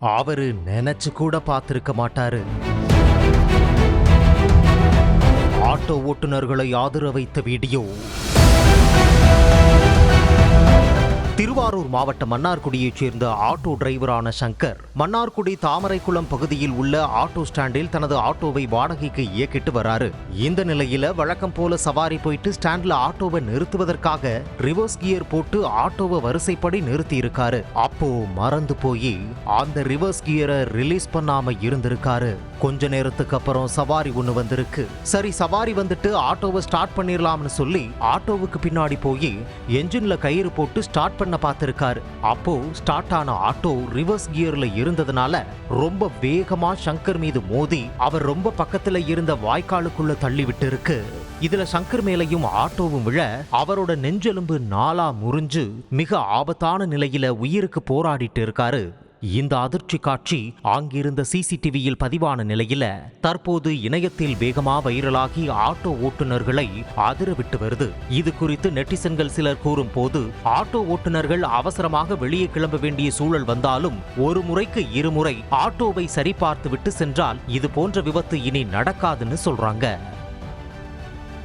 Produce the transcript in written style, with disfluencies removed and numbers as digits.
அவரு நினைச்சு கூட பார்த்திருக்க மாட்டாரு. ஆட்டோ ஓட்டுநர்களை ஆதரவு வைத்த வீடியோ. திருவாரூர் மாவட்டம் மன்னார்குடியைச் சேர்ந்த ஆட்டோ டிரைவரான சங்கர் மன்னார்குடி தாமரைக்குளம் பகுதியில் உள்ள ஆட்டோ ஸ்டாண்டில் தனது ஆட்டோவை வாடகைக்கு இயக்கிட்டு வராரு. இந்த நிலையில வழக்கம் போல சவாரி போயிட்டு ஸ்டாண்ட்ல ஆட்டோவை நிறுத்துவதற்காக ரிவர்ஸ் கியர் போட்டு ஆட்டோவை வரிசைப்படி நிறுத்தி இருக்காரு. அப்போ மறந்து போய் அந்த ரிவர்ஸ் கியரை ரிலீஸ் பண்ணாம இருந்திருக்காரு. கொஞ்ச நேரத்துக்கு அப்புறம் சவாரி ஒண்ணு வந்திருக்கு. சரி, சவாரி வந்துட்டு ஆட்டோவை ஸ்டார்ட் பண்ணிடலாம்னு சொல்லி ஆட்டோவுக்கு பின்னாடி போய் என்ஜின்ல கயிறு போட்டு ஸ்டார்ட் பண்ண பார்த்திருக்காரு. அப்போ ஸ்டார்ட் ஆன ஆட்டோ ரிவர்ஸ் கியர்ல இருந்ததுனால ரொம்ப வேகமா சங்கர் மீது மோதி அவர் ரொம்ப பக்கத்துல இருந்த வாய்க்காலுக்குள்ள தள்ளி விட்டு இருக்கு. இதுல சங்கர் மேலையும் ஆட்டோவும் விழ அவரோட நெஞ்செலும்பு நாலா முறிஞ்சு மிக ஆபத்தான நிலையில உயிருக்கு போராடிட்டு இருக்காரு. இந்த அதிர்ச்சி காட்சி அங்கிருந்த சிசிடிவியில் பதிவான நிலையில தற்போது இணையத்தில் வேகமா வைரலாகி ஆட்டோ ஓட்டுநர்களை அதிரவிட்டு வருது. இது குறித்து நெட்டிசன்கள் சிலர் கூறும் போது, ஆட்டோ ஓட்டுநர்கள் அவசரமாக வெளியே கிளம்ப வேண்டிய சூழல் வந்தாலும் ஒரு முறைக்கு இருமுறை ஆட்டோவை சரிபார்த்து விட்டு சென்றால் இது போன்ற விபத்து இனி நடக்காதுன்னு சொல்றாங்க.